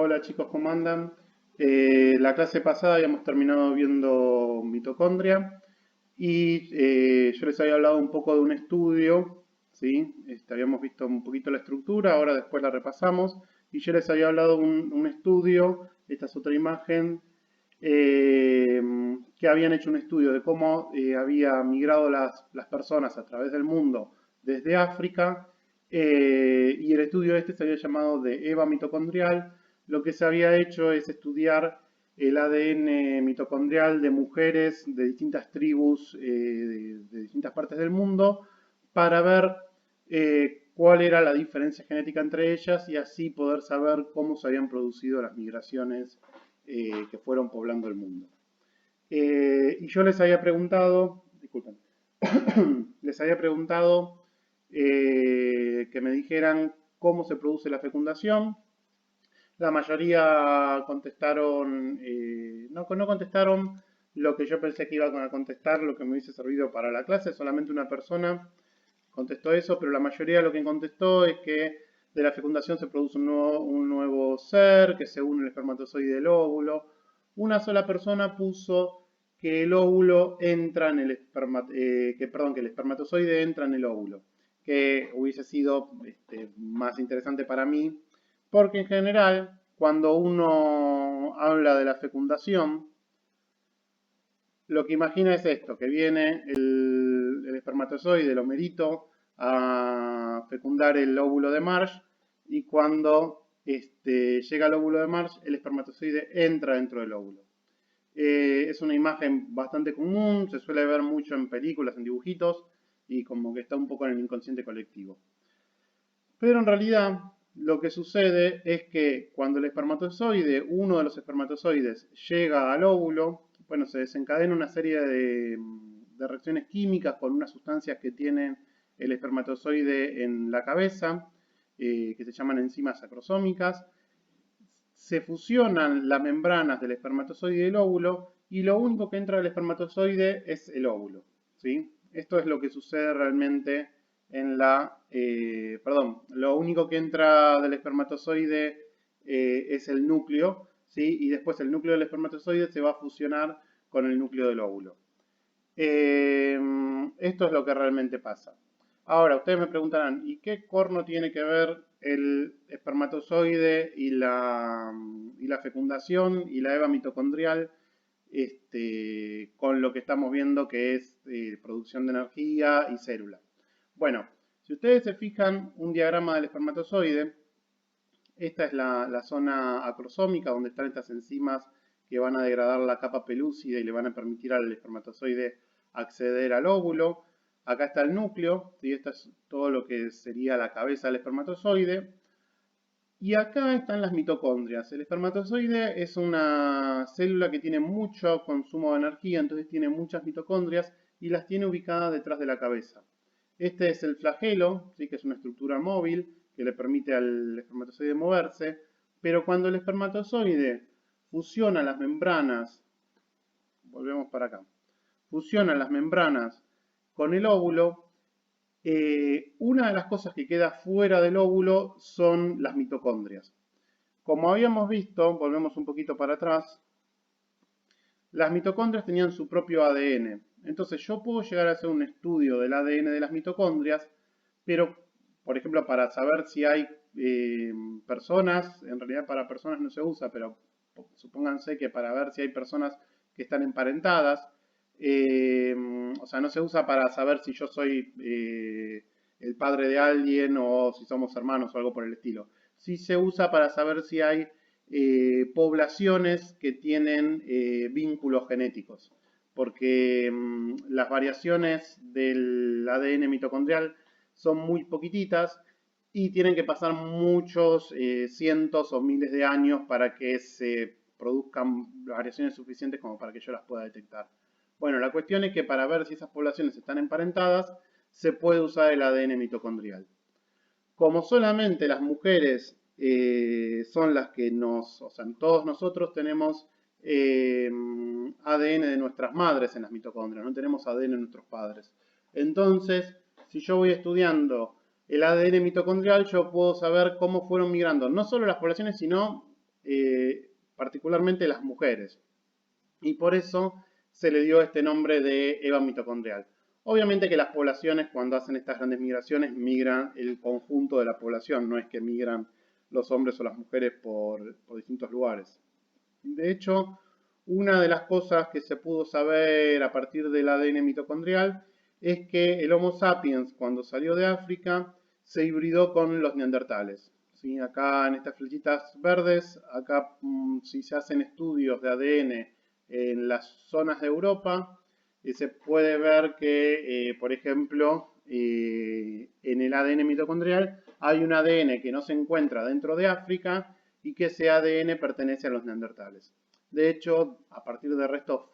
Hola chicos, ¿cómo andan? La clase pasada habíamos terminado viendo mitocondria y yo les había hablado un poco de un estudio, ¿sí? Habíamos visto un poquito la estructura, ahora después la repasamos y yo les había hablado de un estudio, esta es otra imagen, eh, que habían hecho un estudio de cómo había migrado las personas a través del mundo desde África, y el estudio este se había llamado de EVA mitocondrial. Lo que se había hecho es estudiar el ADN mitocondrial de mujeres de distintas tribus, de distintas partes del mundo, para ver cuál era la diferencia genética entre ellas y así poder saber cómo se habían producido las migraciones que fueron poblando el mundo. Y yo les había preguntado, disculpen, les había preguntado que me dijeran cómo se produce la fecundación. La mayoría contestaron, no contestaron lo que yo pensé que iban a contestar, lo que me hubiese servido para la clase. Solamente una persona contestó eso, pero la mayoría lo que contestó es que de la fecundación se produce un nuevo ser que se une el espermatozoide del óvulo. Una sola persona puso que el óvulo entra en el que el espermatozoide entra en el óvulo, que hubiese sido más interesante para mí, porque en general, cuando uno habla de la fecundación, lo que imagina es esto, que viene el espermatozoide, el homerito, a fecundar el óvulo de Marsh, y cuando llega al óvulo de Marsh, el espermatozoide entra dentro del óvulo. Es una imagen bastante común, se suele ver mucho en películas, en dibujitos, y como que está un poco en el inconsciente colectivo. Pero en realidad lo que sucede es que cuando el espermatozoide, uno de los espermatozoides, llega al óvulo, bueno, se desencadena una serie de reacciones químicas con unas sustancias que tienen el espermatozoide en la cabeza, que se llaman enzimas acrosómicas. Se fusionan las membranas del espermatozoide y del óvulo y lo único que entra del espermatozoide es el óvulo, ¿sí? Esto es lo que sucede realmente lo único que entra del espermatozoide es el núcleo, ¿sí? Y después el núcleo del espermatozoide se va a fusionar con el núcleo del óvulo. Esto es lo que realmente pasa. Ahora, ustedes me preguntarán, ¿y qué corno tiene que ver el espermatozoide y la fecundación y la EVA mitocondrial con lo que estamos viendo que es producción de energía y célula? Bueno, si ustedes se fijan un diagrama del espermatozoide, esta es la zona acrosómica donde están estas enzimas que van a degradar la capa pelúcida y le van a permitir al espermatozoide acceder al óvulo. Acá está el núcleo, ¿sí? Esto es todo lo que sería la cabeza del espermatozoide. Y acá están las mitocondrias. El espermatozoide es una célula que tiene mucho consumo de energía, entonces tiene muchas mitocondrias y las tiene ubicadas detrás de la cabeza. Este es el flagelo, ¿sí? Que es una estructura móvil que le permite al espermatozoide moverse, pero cuando el espermatozoide fusiona las membranas, volvemos para acá, fusiona las membranas con el óvulo, una de las cosas que queda fuera del óvulo son las mitocondrias. Como habíamos visto, volvemos un poquito para atrás, las mitocondrias tenían su propio ADN. Entonces yo puedo llegar a hacer un estudio del ADN de las mitocondrias, pero, por ejemplo, para saber si hay personas, en realidad para personas no se usa, pero supónganse que para ver si hay personas que están emparentadas, o sea, no se usa para saber si yo soy el padre de alguien o si somos hermanos o algo por el estilo. Sí se usa para saber si hay poblaciones que tienen vínculos genéticos, porque las variaciones del ADN mitocondrial son muy poquititas y tienen que pasar muchos cientos o miles de años para que se produzcan variaciones suficientes como para que yo las pueda detectar. Bueno, la cuestión es que para ver si esas poblaciones están emparentadas, se puede usar el ADN mitocondrial. Como solamente las mujeres son las que o sea, todos nosotros tenemos ADN de nuestras madres en las mitocondrias, no tenemos ADN de nuestros padres. Entonces, si yo voy estudiando el ADN mitocondrial, yo puedo saber cómo fueron migrando no solo las poblaciones, sino particularmente las mujeres. Y por eso se le dio este nombre de EVA mitocondrial. Obviamente que las poblaciones, cuando hacen estas grandes migraciones, migran el conjunto de la población, no es que migran los hombres o las mujeres por distintos lugares. De hecho, una de las cosas que se pudo saber a partir del ADN mitocondrial es que el Homo sapiens, cuando salió de África, se hibridó con los neandertales. ¿Sí? Acá en estas flechitas verdes, acá si se hacen estudios de ADN en las zonas de Europa, se puede ver que, por ejemplo, en el ADN mitocondrial hay un ADN que no se encuentra dentro de África y que ese ADN pertenece a los neandertales. De hecho, a partir de restos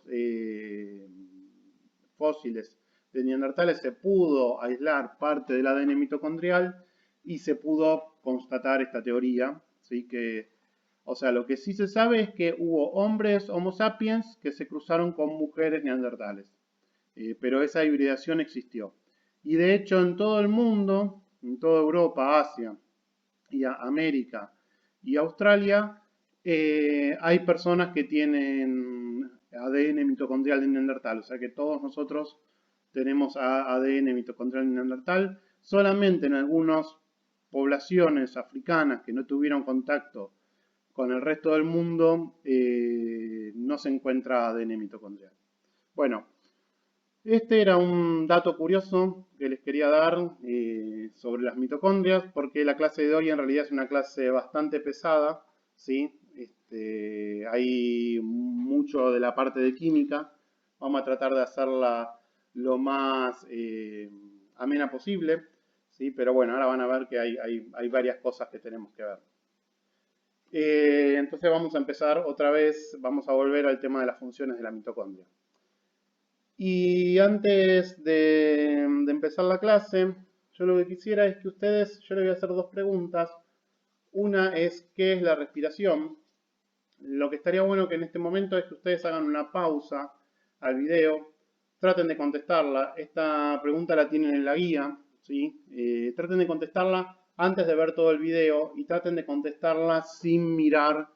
fósiles de neandertales se pudo aislar parte del ADN mitocondrial y se pudo constatar esta teoría, ¿sí? O sea, lo que sí se sabe es que hubo hombres Homo sapiens que se cruzaron con mujeres neandertales, pero esa hibridación existió. Y de hecho en todo el mundo, en toda Europa, Asia y América y Australia, hay personas que tienen ADN mitocondrial de neandertal, o sea que todos nosotros tenemos ADN mitocondrial de neandertal, solamente en algunas poblaciones africanas que no tuvieron contacto con el resto del mundo no se encuentra ADN mitocondrial. Bueno, este era un dato curioso que les quería dar sobre las mitocondrias, porque la clase de hoy en realidad es una clase bastante pesada, ¿sí? Hay mucho de la parte de química, vamos a tratar de hacerla lo más amena posible, ¿sí? Pero bueno, ahora van a ver que hay varias cosas que tenemos que ver. Entonces vamos a empezar otra vez, vamos a volver al tema de las funciones de la mitocondria. Y antes de empezar la clase, yo lo que quisiera es que ustedes, yo les voy a hacer dos preguntas. Una es, ¿qué es la respiración? Lo que estaría bueno que en este momento es que ustedes hagan una pausa al video, traten de contestarla. Esta pregunta la tienen en la guía, ¿sí? Traten de contestarla antes de ver todo el video y traten de contestarla sin mirar,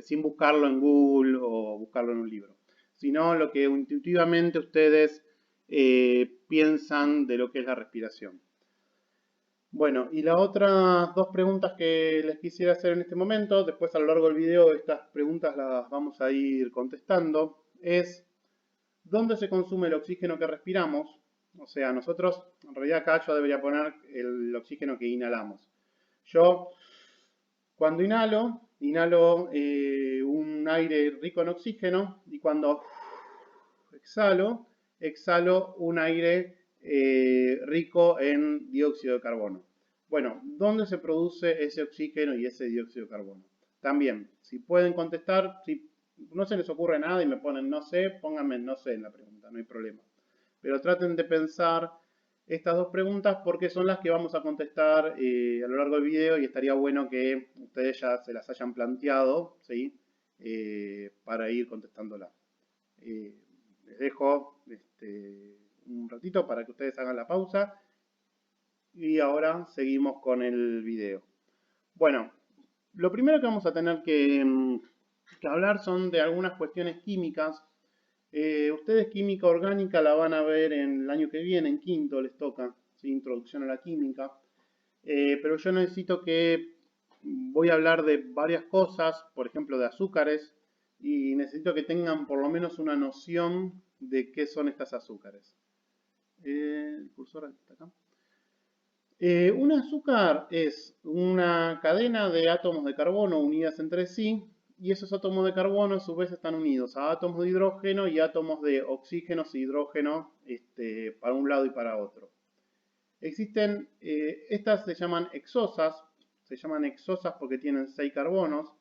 sin buscarlo en Google o buscarlo en un libro, sino lo que intuitivamente ustedes piensan de lo que es la respiración. Bueno, y las otras dos preguntas que les quisiera hacer en este momento, después a lo largo del video estas preguntas las vamos a ir contestando, es ¿dónde se consume el oxígeno que respiramos? O sea, nosotros, en realidad acá yo debería poner el oxígeno que inhalamos. Yo, cuando inhalo un aire rico en oxígeno y cuando exhalo un aire rico en dióxido de carbono. Bueno, ¿dónde se produce ese oxígeno y ese dióxido de carbono? También, si pueden contestar, si no se les ocurre nada y me ponen no sé, pónganme no sé en la pregunta, no hay problema. Pero traten de pensar estas dos preguntas porque son las que vamos a contestar a lo largo del video y estaría bueno que ustedes ya se las hayan planteado, ¿sí? Para ir contestándolas. Les dejo un ratito para que ustedes hagan la pausa y ahora seguimos con el video. Bueno, lo primero que vamos a tener que hablar son de algunas cuestiones químicas. Ustedes química orgánica la van a ver en el año que viene, en quinto les toca, ¿sí? Introducción a la química. Pero yo necesito que voy a hablar de varias cosas, por ejemplo de azúcares, y necesito que tengan por lo menos una noción de qué son estas azúcares. El cursor está acá. Un azúcar es una cadena de átomos de carbono unidas entre sí, y esos átomos de carbono a su vez están unidos a átomos de hidrógeno y átomos de oxígeno e hidrógeno para un lado y para otro. Existen, estas se llaman hexosas porque tienen 6 carbonos,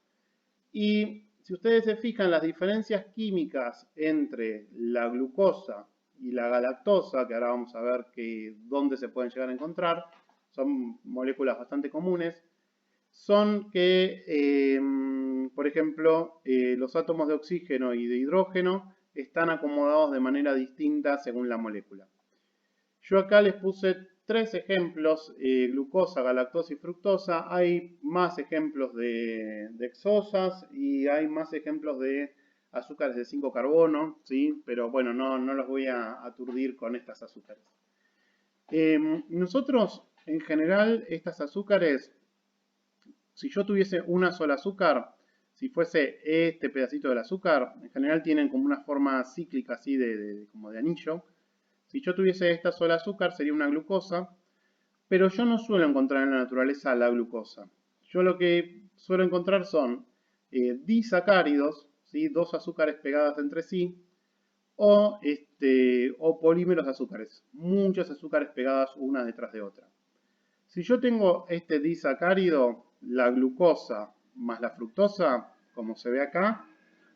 y si ustedes se fijan las diferencias químicas entre la glucosa y la galactosa, que ahora vamos a ver dónde se pueden llegar a encontrar, son moléculas bastante comunes, son que, por ejemplo, los átomos de oxígeno y de hidrógeno están acomodados de manera distinta según la molécula. Yo acá les puse tres ejemplos, glucosa, galactosa y fructosa. Hay más ejemplos de hexosas y hay más ejemplos de azúcares de 5 carbono, ¿sí? Pero bueno, no los voy a aturdir con estas azúcares. Nosotros, en general, estas azúcares, si yo tuviese una sola azúcar, si fuese este pedacito del azúcar, en general tienen como una forma cíclica así como de anillo. Si yo tuviese esta sola azúcar sería una glucosa, pero yo no suelo encontrar en la naturaleza la glucosa. Yo lo que suelo encontrar son disacáridos, ¿sí? Dos azúcares pegadas entre sí, o polímeros de azúcares, muchas azúcares pegadas una detrás de otra. Si yo tengo este disacárido, la glucosa más la fructosa, como se ve acá,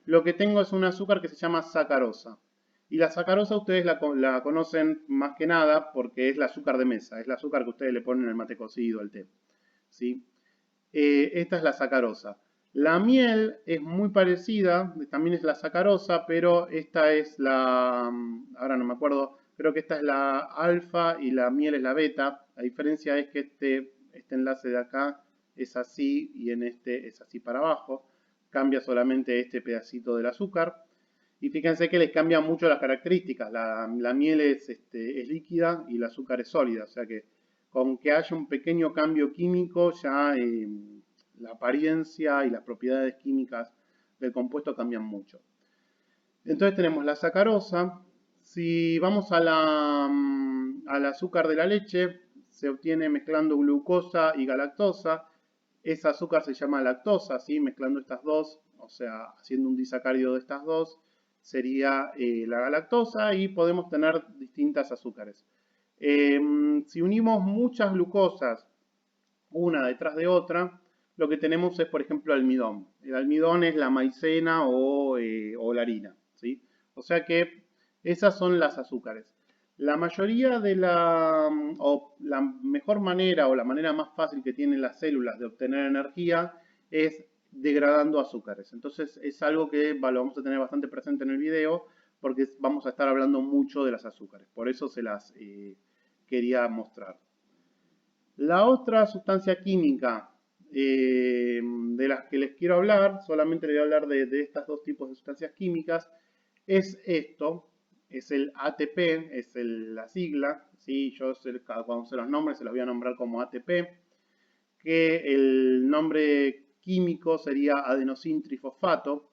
lo que tengo es un azúcar que se llama sacarosa. Y la sacarosa ustedes la conocen más que nada porque es el azúcar de mesa, es el azúcar que ustedes le ponen en el mate cocido, al té. ¿Sí? Esta es la sacarosa. La miel es muy parecida, también es la sacarosa, pero esta es ahora no me acuerdo, creo que esta es la alfa y la miel es la beta. La diferencia es que este enlace de acá es así y en este es así para abajo. Cambia solamente este pedacito del azúcar. Y fíjense que les cambian mucho las características. La miel es líquida y el azúcar es sólida. O sea que con que haya un pequeño cambio químico, ya la apariencia y las propiedades químicas del compuesto cambian mucho. Entonces tenemos la sacarosa. Si vamos al azúcar de la leche, se obtiene mezclando glucosa y galactosa. Ese azúcar se llama lactosa, ¿sí? Mezclando estas dos, o sea, haciendo un disacárido de estas dos, sería la galactosa y podemos tener distintas azúcares. Si unimos muchas glucosas una detrás de otra, lo que tenemos es, por ejemplo, almidón. El almidón es la maicena o la harina, ¿sí? O sea que esas son las azúcares. La mayoría o la mejor manera o la manera más fácil que tienen las células de obtener energía es degradando azúcares. Entonces es algo que lo vamos a tener bastante presente en el video porque vamos a estar hablando mucho de las azúcares. Por eso se las quería mostrar. La otra sustancia química de las que les quiero hablar, solamente les voy a hablar de estos dos tipos de sustancias químicas, es esto, es el ATP, es la sigla, ¿sí? Yo cuando se los nombres se los voy a nombrar como ATP, que el nombre químico sería adenosintrifosfato.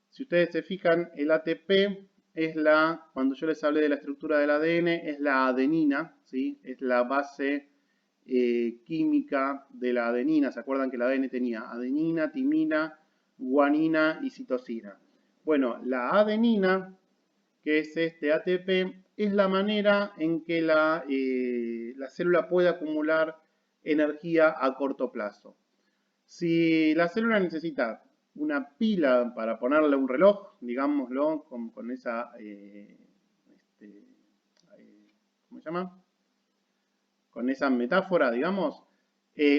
Si ustedes se fijan, el ATP es cuando yo les hablé de la estructura del ADN, es la adenina, ¿sí? Es la base química de la adenina. ¿Se acuerdan que el ADN tenía adenina, timina, guanina y citosina? Bueno, la adenina, que es este ATP, es la manera en que la célula puede acumular energía a corto plazo. Si la célula necesita una pila para ponerle un reloj, digámoslo, con esa, ¿cómo se llama? Con esa metáfora, digamos,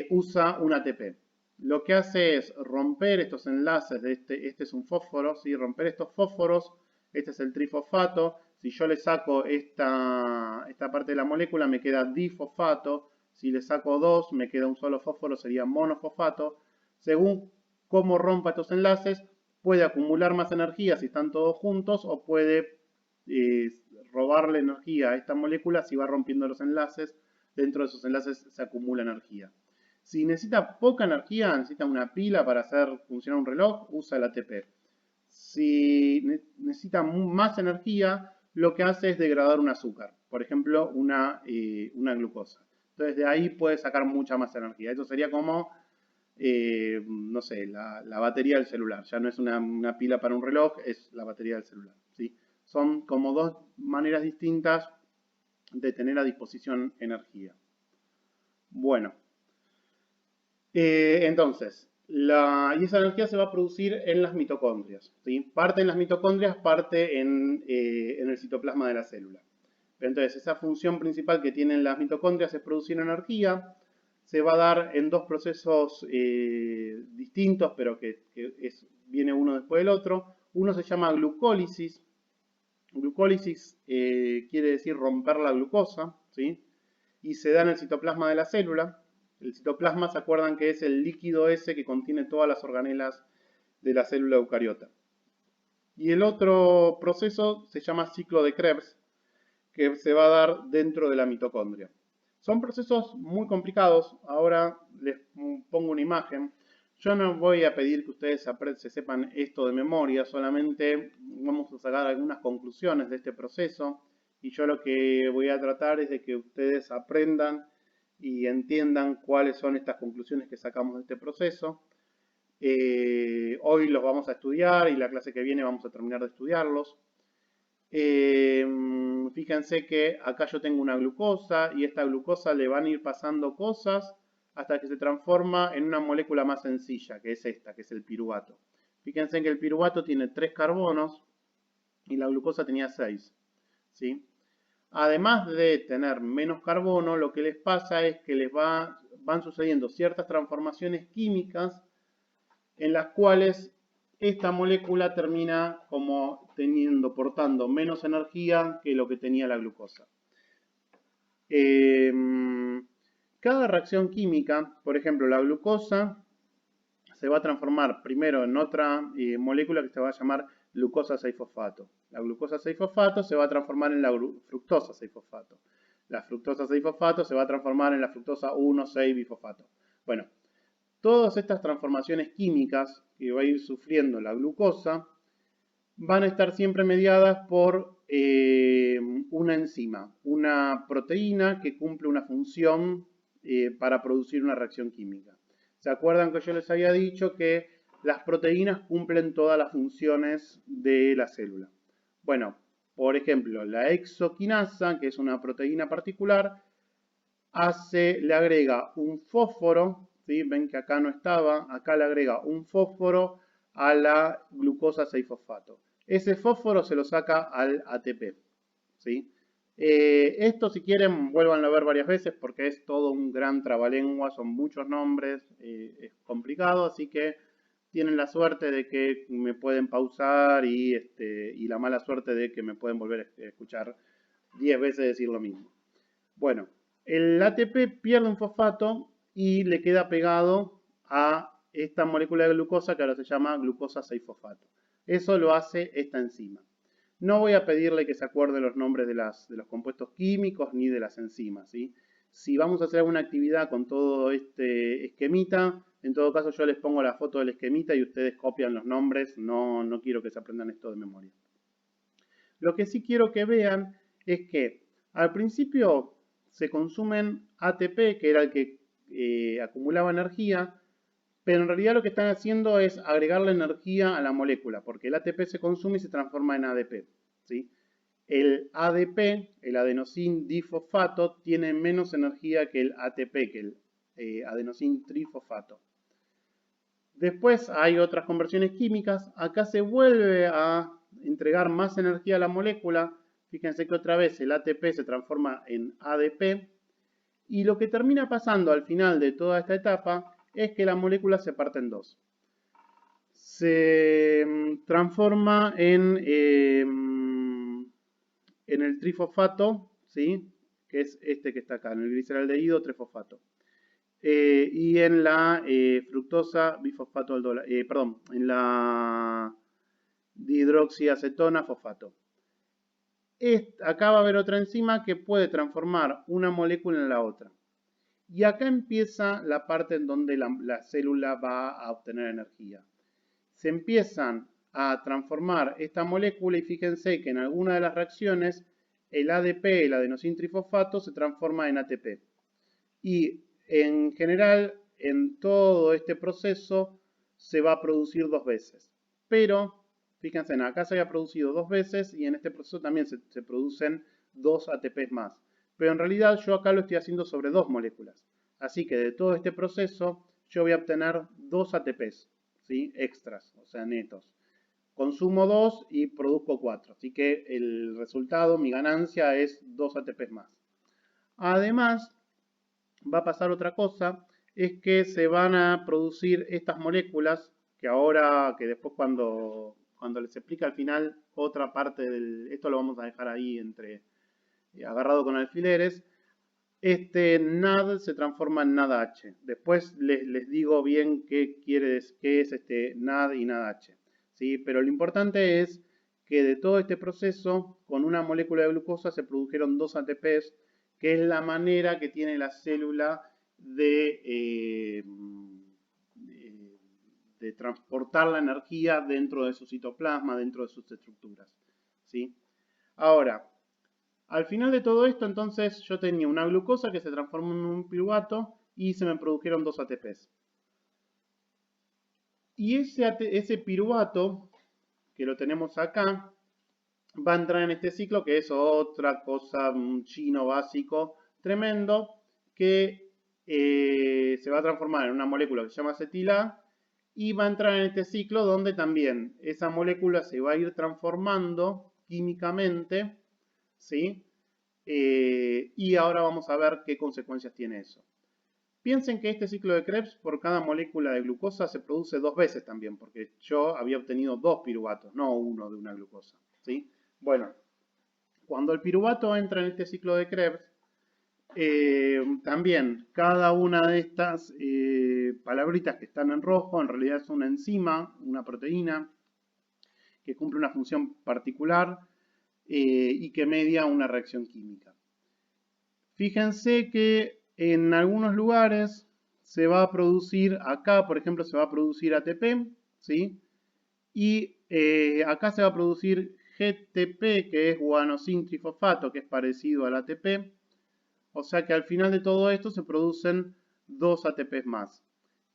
usa un ATP. Lo que hace es romper estos enlaces de este es un fósforo, ¿sí? Romper estos fósforos, este es el trifosfato. Si yo le saco esta parte de la molécula, me queda difosfato. Si le saco dos, me queda un solo fósforo, sería monofosfato. Según cómo rompa estos enlaces, puede acumular más energía si están todos juntos o puede robarle energía a esta molécula si va rompiendo los enlaces. Dentro de esos enlaces se acumula energía. Si necesita poca energía, necesita una pila para hacer funcionar un reloj, usa el ATP. Si necesita más energía, lo que hace es degradar un azúcar, por ejemplo, una glucosa. Entonces de ahí puede sacar mucha más energía. Eso sería como, no sé, la batería del celular. Ya no es una pila para un reloj, es la batería del celular. ¿Sí? Son como dos maneras distintas de tener a disposición energía. Bueno, entonces, y esa energía se va a producir en las mitocondrias, ¿sí? Parte en las mitocondrias, parte en el citoplasma de la célula. Entonces, esa función principal que tienen las mitocondrias es producir energía. Se va a dar en dos procesos distintos, pero que viene uno después del otro. Uno se llama glucólisis. Glucólisis quiere decir romper la glucosa, ¿sí? y se da en el citoplasma de la célula. El citoplasma, ¿se acuerdan que es el líquido ese que contiene todas las organelas de la célula eucariota? Y el otro proceso se llama ciclo de Krebs, que se va a dar dentro de la mitocondria. Son procesos muy complicados. Ahora les pongo una imagen. Yo no voy a pedir que ustedes se sepan esto de memoria, solamente vamos a sacar algunas conclusiones de este proceso. Y yo lo que voy a tratar es de que ustedes aprendan y entiendan cuáles son estas conclusiones que sacamos de este proceso. Hoy los vamos a estudiar y la clase que viene vamos a terminar de estudiarlos. Fíjense que acá yo tengo una glucosa y esta glucosa le van a ir pasando cosas hasta que se transforma en una molécula más sencilla, que es esta, que es el piruvato. Fíjense que el piruvato tiene 3 carbonos y la glucosa tenía 6. ¿Sí? Además de tener menos carbono, lo que les pasa es que les van sucediendo ciertas transformaciones químicas en las cuales esta molécula termina como portando menos energía que lo que tenía la glucosa. Cada reacción química, por ejemplo, la glucosa se va a transformar primero en otra molécula que se va a llamar glucosa 6-fosfato. La glucosa 6-fosfato se va a transformar en la fructosa 6-fosfato. La fructosa 6-fosfato se va a transformar en la fructosa 1,6-bifosfato. Bueno, todas estas transformaciones químicas que va a ir sufriendo la glucosa van a estar siempre mediadas por una enzima, una proteína que cumple una función para producir una reacción química. ¿Se acuerdan que yo les había dicho que las proteínas cumplen todas las funciones de la célula? Bueno, por ejemplo, la hexoquinasa, que es una proteína particular, le agrega un fósforo, ¿sí? Ven que acá no estaba, acá le agrega un fósforo a la glucosa 6-fosfato. Ese fósforo se lo saca al ATP, ¿sí? Esto, si quieren, vuelvan a ver varias veces porque es todo un gran trabalengua, son muchos nombres, es complicado, así que tienen la suerte de que me pueden pausar y la mala suerte de que me pueden volver a escuchar 10 veces decir lo mismo. Bueno, el ATP pierde un fosfato y le queda pegado a esta molécula de glucosa que ahora se llama glucosa 6-fosfato. Eso lo hace esta enzima. No voy a pedirle que se acuerde los nombres de los compuestos químicos ni de las enzimas, ¿sí? Si vamos a hacer alguna actividad con todo este esquemita, en todo caso yo les pongo la foto del esquemita y ustedes copian los nombres, no quiero que se aprendan esto de memoria. Lo que sí quiero que vean es que al principio se consumen ATP, que era el que acumulaba energía, pero en realidad lo que están haciendo es agregarle energía a la molécula, porque el ATP se consume y se transforma en ADP, ¿sí? El ADP, el adenosín difosfato, tiene menos energía que el ATP, que el adenosín trifosfato. Después hay otras conversiones químicas. Acá se vuelve a entregar más energía a la molécula. Fíjense que otra vez el ATP se transforma en ADP. Y lo que termina pasando al final de toda esta etapa es que la molécula se parte en dos. Se transforma en el trifosfato, ¿sí? Que es este que está acá, en el gliceraldehído trifosfato. Y en la fructosa bifosfato en la dihidroxiacetona fosfato. Acá va a haber otra enzima que puede transformar una molécula en la otra. Y acá empieza la parte en donde la célula va a obtener energía. Se empiezan a transformar esta molécula y fíjense que en alguna de las reacciones el ADP, el adenosín trifosfato, se transforma en ATP. Y en general, en todo este proceso se va a producir 2 veces. Pero, fíjense, acá se había producido 2 veces y en este proceso también se producen 2 ATPs más. Pero en realidad yo acá lo estoy haciendo sobre 2 moléculas. Así que de todo este proceso yo voy a obtener 2 ATPs, ¿sí? Extras, o sea, netos. Consumo 2 y produzco 4. Así que el resultado, mi ganancia, es 2 ATPs más. Además, va a pasar otra cosa, es que se van a producir estas moléculas, que después cuando les explica al final otra parte esto lo vamos a dejar ahí agarrado con alfileres, este NAD se transforma en NADH. Después les digo bien qué es este NAD y NADH. ¿Sí? Pero lo importante es que de todo este proceso, con una molécula de glucosa se produjeron 2 ATPs, que es la manera que tiene la célula de transportar la energía dentro de su citoplasma, dentro de sus estructuras. ¿Sí? Ahora, al final de todo esto, entonces, yo tenía una glucosa que se transformó en un piruvato y se me produjeron 2 ATPs. Y ese piruvato, que lo tenemos acá, va a entrar en este ciclo, que es otra cosa, un chino básico tremendo, que se va a transformar en una molécula que se llama acetila y va a entrar en este ciclo donde también esa molécula se va a ir transformando químicamente, ¿sí? Y ahora vamos a ver qué consecuencias tiene eso. Piensen que este ciclo de Krebs por cada molécula de glucosa se produce 2 veces también, porque yo había obtenido 2 piruvatos, no uno de una glucosa, ¿sí? Bueno, cuando el piruvato entra en este ciclo de Krebs, también cada una de estas palabritas que están en rojo en realidad es una enzima, una proteína, que cumple una función particular y que media una reacción química. Fíjense que en algunos lugares se va a producir, acá por ejemplo se va a producir ATP, ¿sí? Y acá se va a producir GTP, que es guanosin-trifosfato, que es parecido al ATP. O sea que al final de todo esto se producen 2 ATPs más.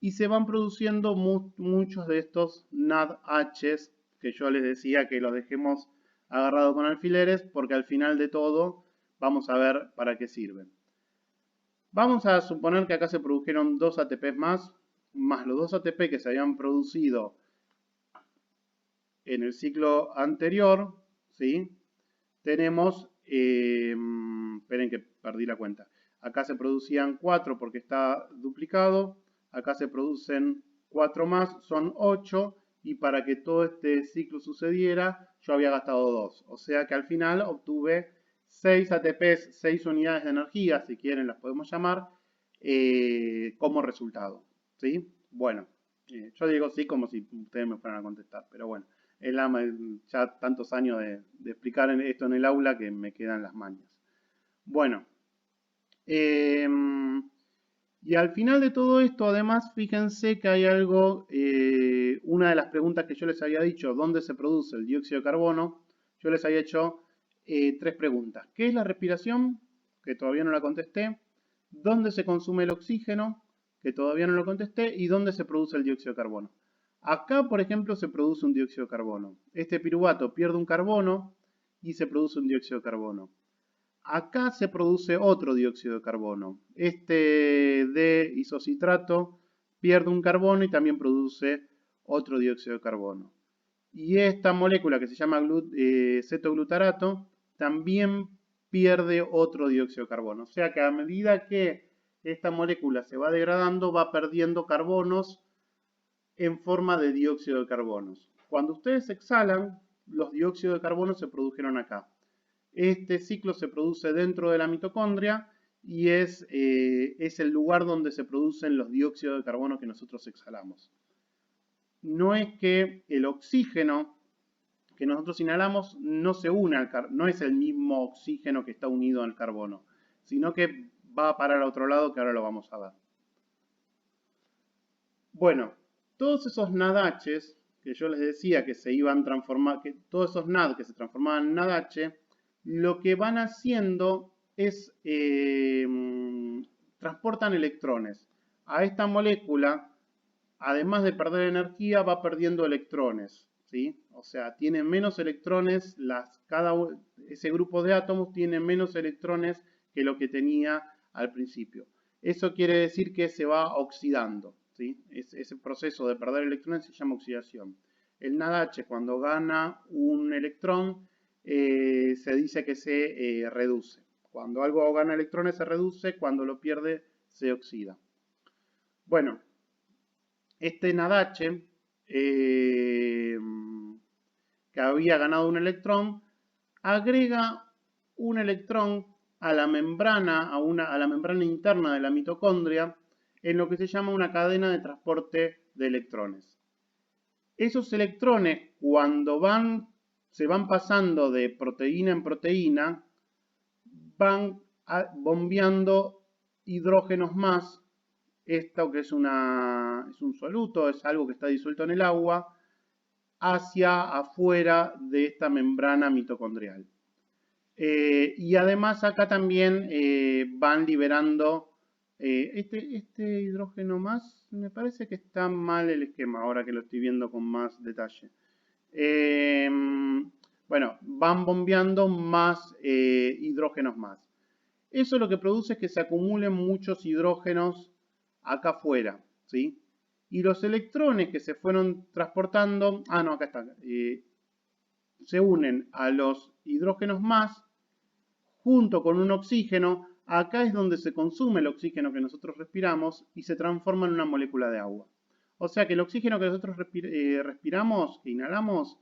Y se van produciendo muchos de estos NADHs, que yo les decía que los dejemos agarrados con alfileres, porque al final de todo vamos a ver para qué sirven. Vamos a suponer que acá se produjeron 2 ATPs más los 2 ATP que se habían producido en el ciclo anterior, ¿sí? Tenemos, esperen que perdí la cuenta. Acá se producían 4 porque está duplicado. Acá se producen 4 más, son 8. Y para que todo este ciclo sucediera, yo había gastado 2. O sea que al final obtuve 6 ATPs, 6 unidades de energía, si quieren las podemos llamar, como resultado. ¿Sí? Bueno, yo digo sí como si ustedes me fueran a contestar, pero bueno. Ya tantos años de explicar esto en el aula que me quedan las mañas. Bueno, y al final de todo esto, además, fíjense que hay algo, una de las preguntas que yo les había dicho, ¿dónde se produce el dióxido de carbono? Yo les había hecho 3 preguntas. ¿Qué es la respiración? Que todavía no la contesté. ¿Dónde se consume el oxígeno? Que todavía no lo contesté. ¿Y dónde se produce el dióxido de carbono? Acá, por ejemplo, se produce un dióxido de carbono. Este piruvato pierde un carbono y se produce un dióxido de carbono. Acá se produce otro dióxido de carbono. Este de isocitrato pierde un carbono y también produce otro dióxido de carbono. Y esta molécula que se llama cetoglutarato también pierde otro dióxido de carbono. O sea que a medida que esta molécula se va degradando, va perdiendo carbonos en forma de dióxido de carbono. Cuando ustedes exhalan, los dióxidos de carbono se produjeron acá. Este ciclo se produce dentro de la mitocondria y es el lugar donde se producen los dióxidos de carbono que nosotros exhalamos. No es que el oxígeno que nosotros inhalamos no se une al carbono, no es el mismo oxígeno que está unido al carbono, sino que va a parar a otro lado que ahora lo vamos a ver. Bueno, todos esos NADHs que yo les decía que se iban a transformar, que todos esos NAD que se transformaban en NADH, lo que van haciendo es transportan electrones. A esta molécula, además de perder energía, va perdiendo electrones, ¿sí? O sea, tiene menos electrones, ese grupo de átomos tiene menos electrones que lo que tenía al principio. Eso quiere decir que se va oxidando, ¿sí? Ese proceso de perder electrones se llama oxidación. El NADH, cuando gana un electrón, se dice que se reduce. Cuando algo gana electrones se reduce, cuando lo pierde se oxida. Bueno, este NADH, que había ganado un electrón, agrega un electrón a la membrana, a la membrana interna de la mitocondria, en lo que se llama una cadena de transporte de electrones. Esos electrones, cuando se van pasando de proteína en proteína, van bombeando hidrógenos más. Esto que es un soluto, es algo que está disuelto en el agua, hacia afuera de esta membrana mitocondrial. Y además acá también van liberando este hidrógeno más, me parece que está mal el esquema, ahora que lo estoy viendo con más detalle. Bueno, van bombeando más hidrógenos más. Eso lo que produce es que se acumulen muchos hidrógenos acá afuera, ¿sí? Y los electrones que se fueron transportando, acá está, se unen a los hidrógenos más junto con un oxígeno. Acá es donde se consume el oxígeno que nosotros respiramos y se transforma en una molécula de agua. O sea que el oxígeno que nosotros respiramos, que inhalamos,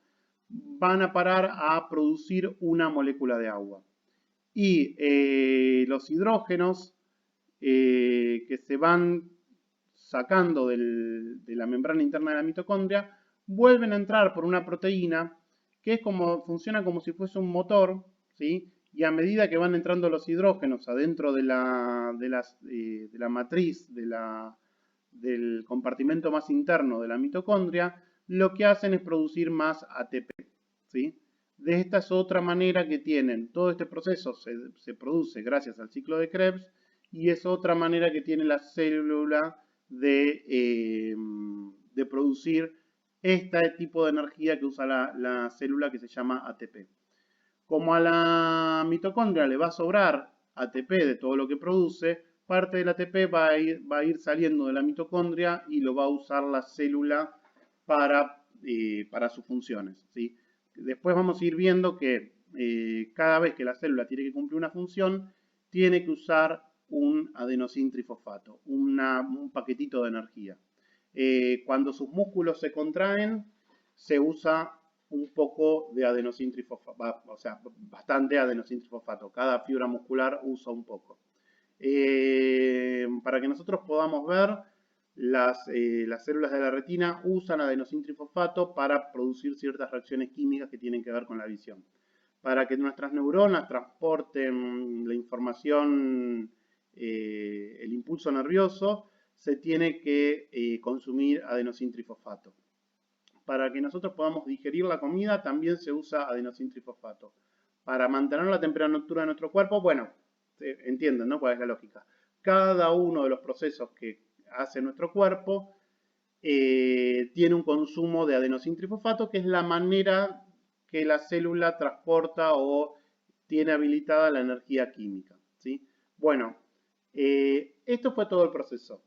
van a parar a producir una molécula de agua. Y los hidrógenos que se van sacando de la membrana interna de la mitocondria vuelven a entrar por una proteína que funciona como si fuese un motor, ¿sí? Y a medida que van entrando los hidrógenos adentro de la matriz, del compartimento más interno de la mitocondria, lo que hacen es producir más ATP, ¿sí? De esta es otra manera que tienen. Todo este proceso se produce gracias al ciclo de Krebs y es otra manera que tiene la célula de producir este tipo de energía que usa la célula, que se llama ATP. Como a la mitocondria le va a sobrar ATP de todo lo que produce, parte del ATP va a ir saliendo de la mitocondria y lo va a usar la célula para sus funciones, ¿sí? Después vamos a ir viendo que cada vez que la célula tiene que cumplir una función, tiene que usar un adenosín trifosfato, un paquetito de energía. Cuando sus músculos se contraen, se usa un poco de adenosín trifosfato, o sea, bastante adenosín trifosfato. Cada fibra muscular usa un poco. Para que nosotros podamos ver, las células de la retina usan adenosín trifosfato para producir ciertas reacciones químicas que tienen que ver con la visión. Para que nuestras neuronas transporten la información, el impulso nervioso, se tiene que consumir adenosín trifosfato. Para que nosotros podamos digerir la comida, también se usa adenosín trifosfato. Para mantener la temperatura de nuestro cuerpo, bueno, entienden, ¿no? ¿Cuál es la lógica? Cada uno de los procesos que hace nuestro cuerpo tiene un consumo de adenosín trifosfato, que es la manera que la célula transporta o tiene habilitada la energía química, ¿sí? Bueno, esto fue todo el proceso.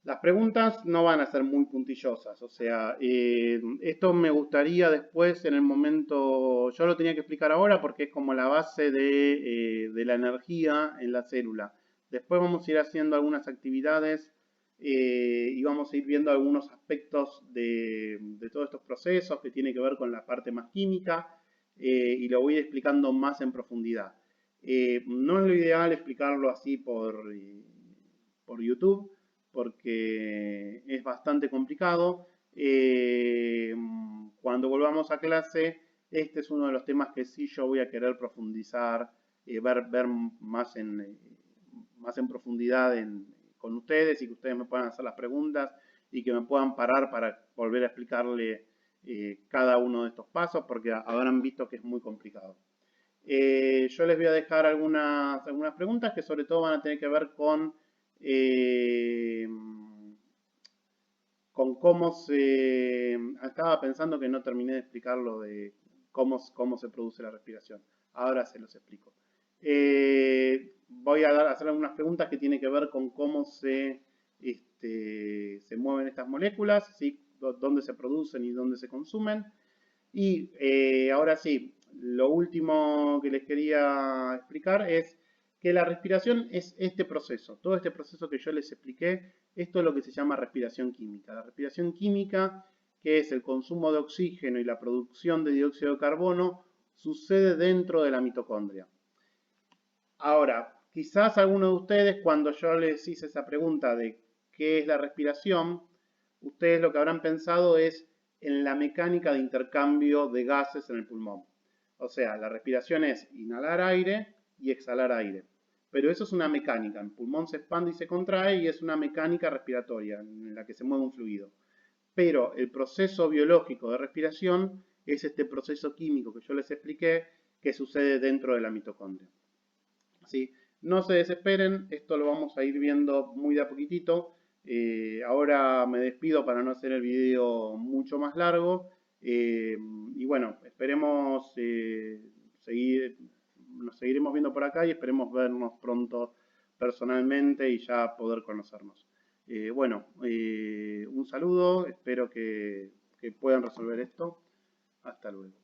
Las preguntas no van a ser muy puntillosas, o sea, esto me gustaría después en el momento, yo lo tenía que explicar ahora porque es como la base de la energía en la célula. Después vamos a ir haciendo algunas actividades y vamos a ir viendo algunos aspectos de todos estos procesos que tienen que ver con la parte más química y lo voy a ir explicando más en profundidad. No es lo ideal explicarlo así por YouTube, porque es bastante complicado. Cuando volvamos a clase, este es uno de los temas que sí yo voy a querer profundizar, ver más en profundidad con ustedes y que ustedes me puedan hacer las preguntas y que me puedan parar para volver a explicarle cada uno de estos pasos, porque habrán visto que es muy complicado. Yo les voy a dejar algunas preguntas que sobre todo van a tener que ver con cómo se... Estaba pensando que no terminé de explicar lo de cómo se produce la respiración. Ahora se los explico. Voy a hacer algunas preguntas que tienen que ver con cómo se mueven estas moléculas, ¿sí? Dónde se producen y dónde se consumen. Y ahora sí, lo último que les quería explicar es que la respiración es este proceso, todo este proceso que yo les expliqué, esto es lo que se llama respiración química. La respiración química, que es el consumo de oxígeno y la producción de dióxido de carbono, sucede dentro de la mitocondria. Ahora, quizás algunos de ustedes, cuando yo les hice esa pregunta de qué es la respiración, ustedes lo que habrán pensado es en la mecánica de intercambio de gases en el pulmón. O sea, la respiración es inhalar aire y exhalar aire. Pero eso es una mecánica. El pulmón se expande y se contrae y es una mecánica respiratoria en la que se mueve un fluido. Pero el proceso biológico de respiración es este proceso químico que yo les expliqué que sucede dentro de la mitocondria. ¿Sí? No se desesperen, esto lo vamos a ir viendo muy de a poquitito. Ahora me despido para no hacer el video mucho más largo. Y bueno, esperemos nos seguiremos viendo por acá y esperemos vernos pronto personalmente y ya poder conocernos. Un saludo, espero que puedan resolver esto. Hasta luego.